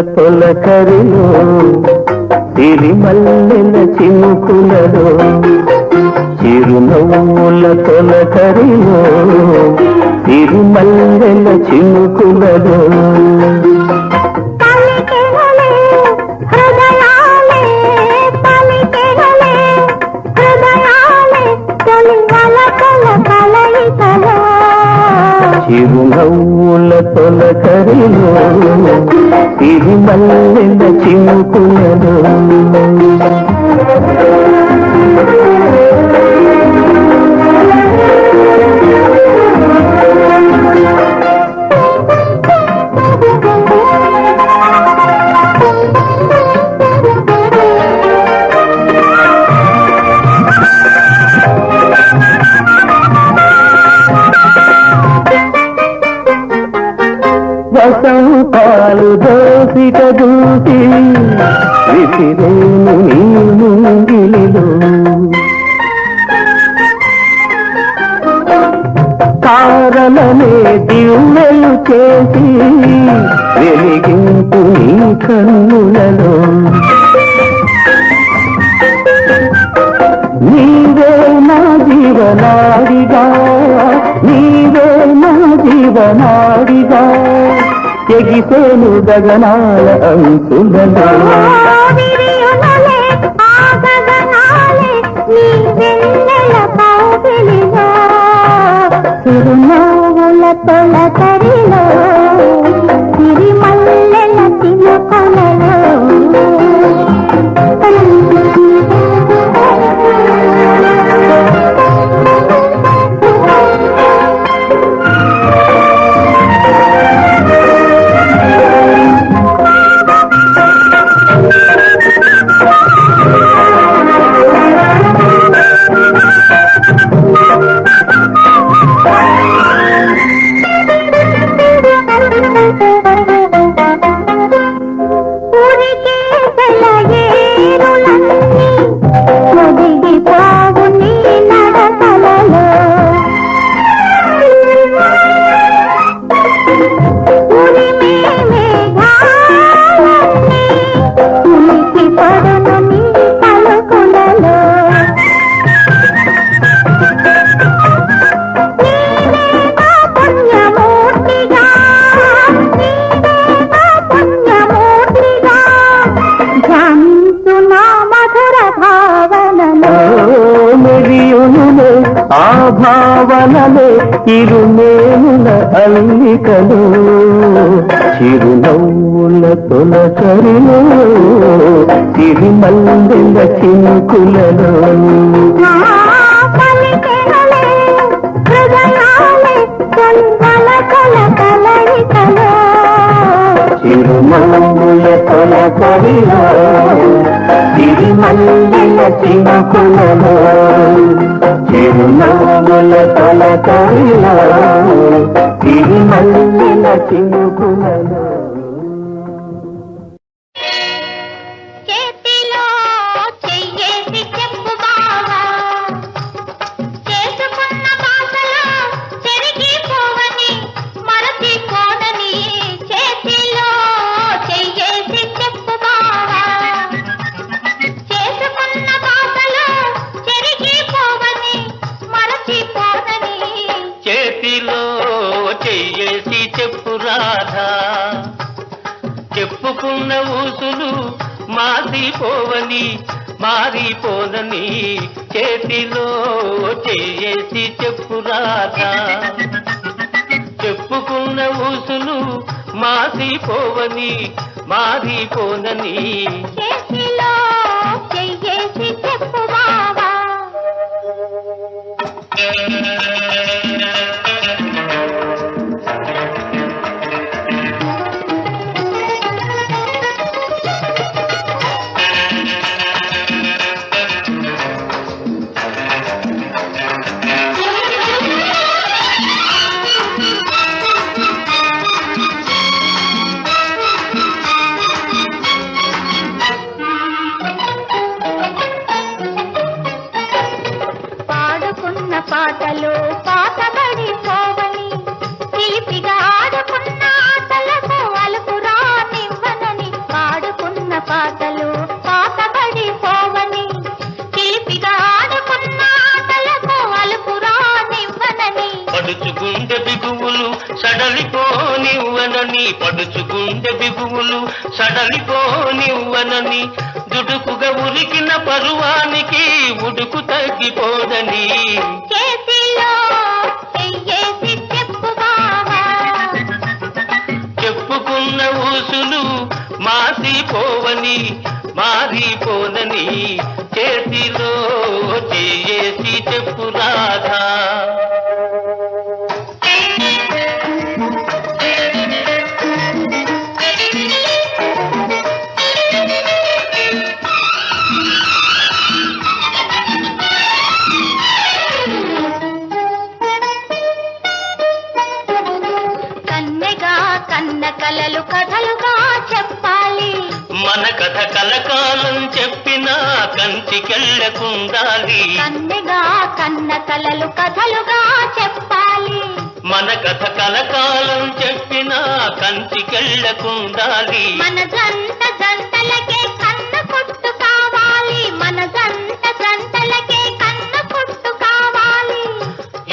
తొలకరిలో సిరిమల్లెల చినుకులలో చిరునవ్వుల తొలకరిలో సిరిమల్లెల చినుకులలో చిరునవ్వుల తొలకరిలో సిరిమల్లెల చినుకులలో వసంతాలు దోసిక దూసి విసిరేను నీ ముంగిలిలో తారలనే దివ్వెలు చేసి వెలిగింపు నీ కన్నులలో నీవే నా జీవనాడిగా నీవే నా జీవనాడిగా ఎగిసేను గగనాల అంచులలో చిరునవ్వుల తొలకరిలో సిరిమల్లెల చినుకులలో ఆ భావనలే ఇరుమేముల అల్లికలు చిరునవ్వుల తొలకరిలో సిరిమల్లెల చినుకులలో చిరునవ్వుల తొలకరిలో సిరిమల్లెల చినుకులలో చిరునవ్వుల తొలకరిలో సిరిమల్లెల చినుకులలో చెప్పుకున్న ఊసులు మారిపోవని మారిపోదని చేతిలో చేసి చెప్పురాదా చెప్పుకున్న ఊసులు మారిపోవని మారిపోనని చేతిలో చేసి చెప్పురాదా నివ్వనని పడుచుకుండే బిగువులు సడలిపోనివ్వనని దుడుకుగా ఉరికిన పరువానికి ఉడుకు తగ్గిపోదని చెప్పుకున్న ఊసులు మాసిపోవని మారిపోనని చేతిలో చేసి చెప్పు రాధా. కలలు కథలుగా చెప్పాలి మన కథ కలకాలం చెప్పినా కంచికెళ్ళకుండాలి. కన్నెగా కన్న కలలు కథలుగా చెప్పాలి మన కథ కలకాలం చెప్పినా కంచికెళ్ళకుండాలి. మన జంట జంటలకే కన్న పుట్టు కావాలి మన జంట జంటలకే కన్న పుట్టు కావాలి.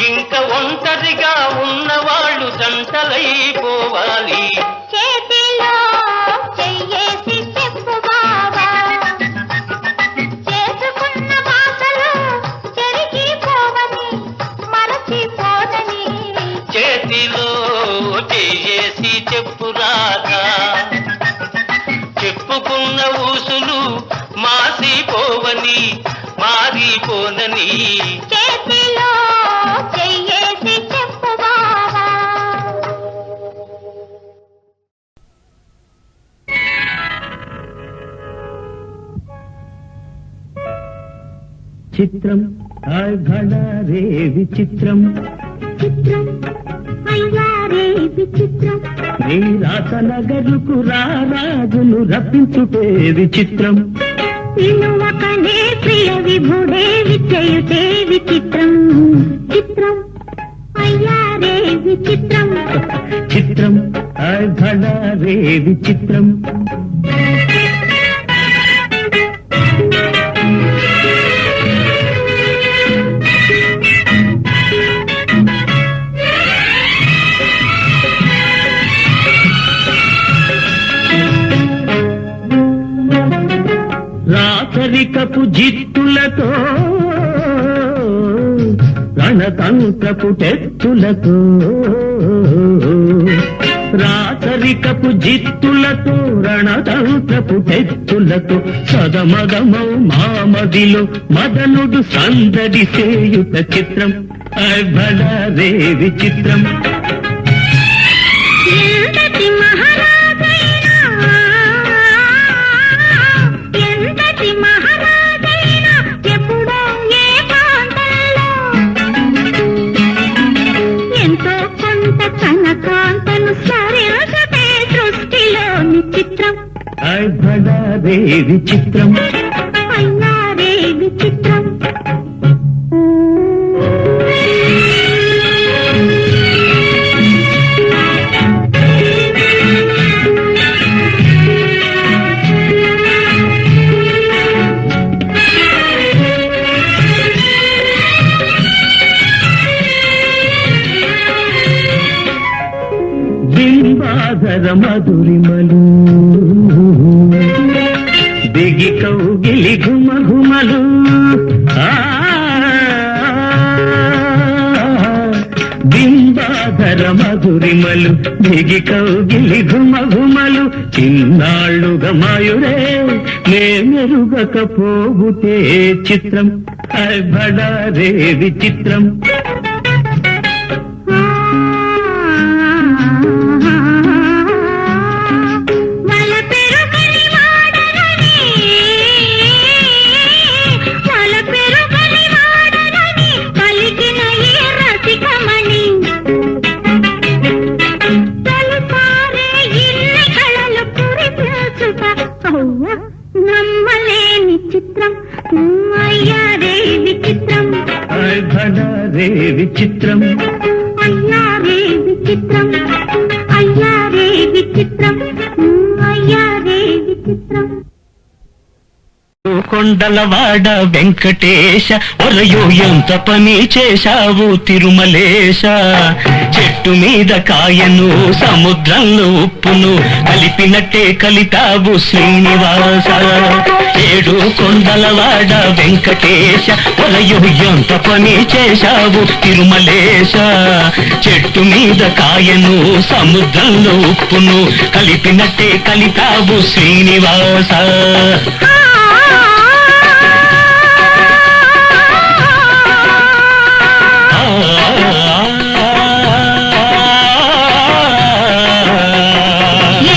ఇంకా ఒంటరిగా ఉన్నవాళ్ళు జంటలైపోవాలి. చేతిలో చెయ్యేసి చెప్పు బావా చేసుకున్న మాటలు చెరిగిపోవని మరచిపోదని చేతిలో చేసి చెప్పు రాధా. చెప్పుకున్న ఊసులు మాసిపోవని మారిపోనని చేతిలో చెయ్యేసి చెప్పు బావా. చిత్రం ఘన రే విచిత్రం చిత్రం అయ్యా రే విచిత్రం నీ రాత నగరుకు రాజును రప్పించుటే విచిత్రం వినువకనే ప్రియ విభుడే విచయుతే విచిత్రం చిత్రం అయ్యా రే విచిత్రం చిత్రం ఘన రే విచిత్రం రాచరికపు జిత్తులతో రణతంత్రపు టెత్తులతో రాచరికపు జిత్తులతో రణతంత్రపు టెత్తులతో సదమగమౌ మామదిలో మదనుడు సందడి సేయుత చిత్రం బల రే విచిత్రం ఎంతటి మహారాజైనా ఎంతటి మహారాజైనా ఎప్పుడో ఏ ప్రాంతంలో ఎంతో కొంత తన కాంతను సరిసే సృష్టిలోని చిత్రం బల రే విచిత్రం అయ్యా రే విచిత్రం బింబాధర మధురిమలు దిగి కౌగిలి ఘుమ ఘుమలు బింబాధర మధురిమలు దిగి కౌగిలి ఘుమ ఘుమలు చిన్నాళ్ళుగా మాయురే నే మెరుగకపోతే చిత్రం బడ రే విచిత్రం నమ్మలేని చిత్రం అయ్యా రే విచిత్రం బడ రే విచిత్రం అయ్యా రే విచిత్రం అయ్యా రే విచిత్రం అయ్యా రే విచిత్రం కొండలవాడ వెంకటేశ ఒరయో ఎంత పని చేశావు తిరుమలేశ చెట్టు మీద కాయను సముద్రంలో ఉప్పును కలిపినట్టే కలితావు శ్రీనివాస ఏడు కొండలవాడ వెంకటేశ వలయు ఎంత పని చేశావు తిరుమలేశ చెట్టు మీద కాయను సముద్రంలో ఉప్పును కలిపినట్టే కలితావు శ్రీనివాస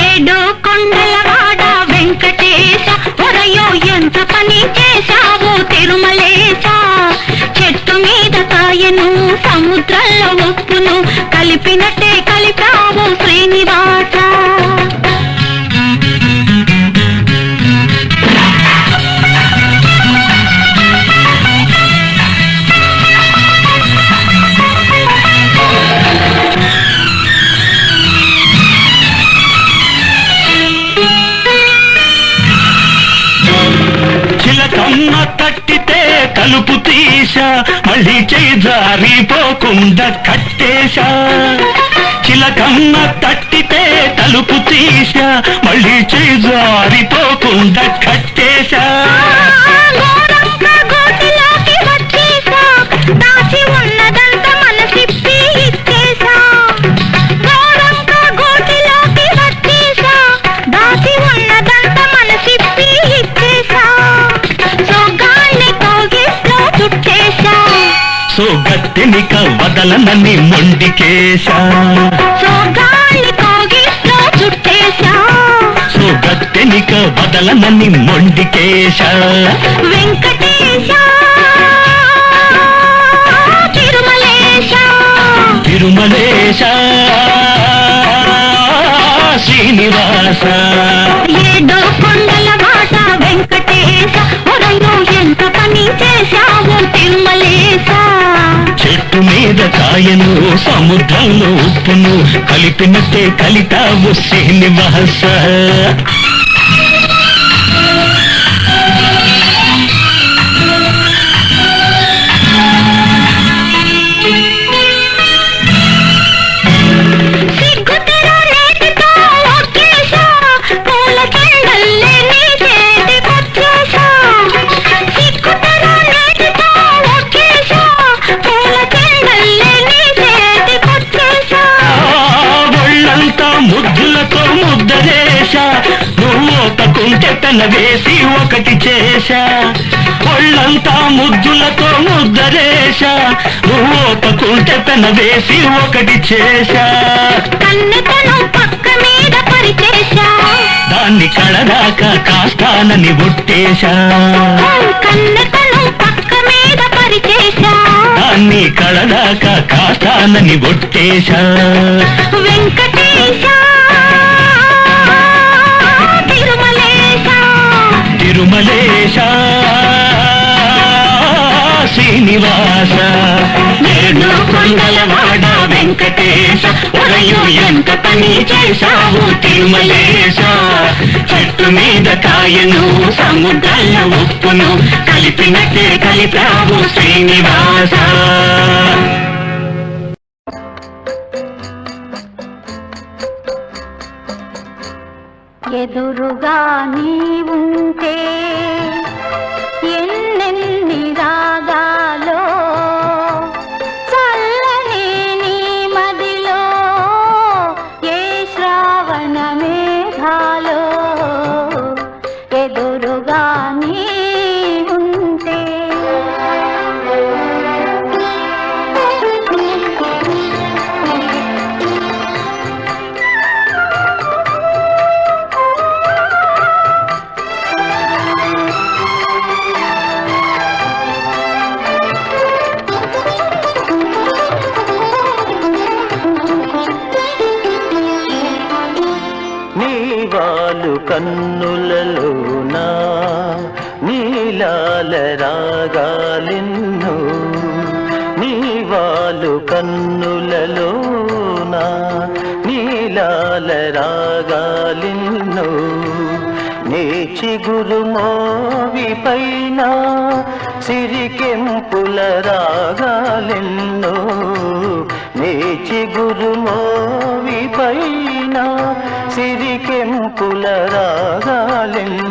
ఏడు కొండలవాడ వెంకటేశ ఒరయో ఎంత పని చేశావు తిరుమలేశ చెట్టు మీద కాయను సముద్రంలో ఉప్పును కలిపినట్టే కలిపావు శ్రీనివాస చిలకమ్మ తట్టితే తలుపు తీసా మళ్ళీ చేయి జారిపోకుండా కట్టేశా చిలకమ్మ తట్టితే తలుపు తీసా మళ్ళీ చేయి జారిపోకుండా కట్టేశా దాచి ఉన్నదంత మనసిప్పి ఇచ్చేశా గోరంక గోటిలోకి వచ్చేశా దాచి ఉన్నదంత మనసిప్పి ఇచ్చేశా సోగాన్ని కోగిట్లో చుట్టేశా సోగత్తెనిక వదలనని మొండికేశా సోగాన్ని కోగిట్లో చుట్టేశా సోగత్తెనిక వదలనని మొండికేశా వెంకటేశ తిరుమలేశ తిరుమలేశ శ్రీనివాస ఏడో కొండలవాడ వెంకటేశ ఒరయో ఎంత పని చేశావు తిరుమలేశ చెట్టు మీద కాయను సముద్రంలో ఉప్పును కలిపినట్టే కలితావు శ్రీనివాస సిగ్గుతెర నేటితో ఒక్కేశా పూల చెండల్లే నీ చేతికొచ్చేశా సిగ్గుతెర నేటితో ఒక్కేశా పూల చెండల్లే నీ చేతికొచ్చేశా ఒళ్ళంతా ముద్దులతో ముద్దరేశా నువ్వు ఒకకుంటే పెన వేసి ఒకటి చేశా ఒళ్ళంతా ముద్దులతో ముద్దరేశా నువ్వు ఒకకుంటే పెన వేసి ఒకటి చేశా కన్నెతనం పక్క మీద పరిచేశా దాన్ని కడదాకా కాస్తానని ఒట్టేశా కన్నెతనం పక్క మీద పరిచేశా దాన్ని కడదాకా కాస్తానని ఒట్టేశా వెంకటేశ తిరుమలేశ తిరుమలేశ శ్రీనివాస ఏడు కొండలవాడ వెంకటేశ ఒరయు ఎంత పని చేశావు తిరుమలేశ చెట్టు మీద కాయను సముద్రంలో ఉప్పును కలిపినట్టే కలిపావు శ్రీనివాస ఎదురుగా నీవుంటే ఎన్నెన్ని రాగాలో చల్లని నీ మదిలో ఏ శ్రావణ మేఘాలో ఎదురుగా నీవుంటే నీవాలు కన్నులలోన నీలాల రాగాలెన్నో నీవాలు కన్నులలోన నీలాల రాగాలెన్నో నీ చిగురు మోవి పైన సిరికెంపుల రాగాలెన్నో నీ నీ చిగురుమోవి పైన సిరికెంపుల రాగాలెన్నో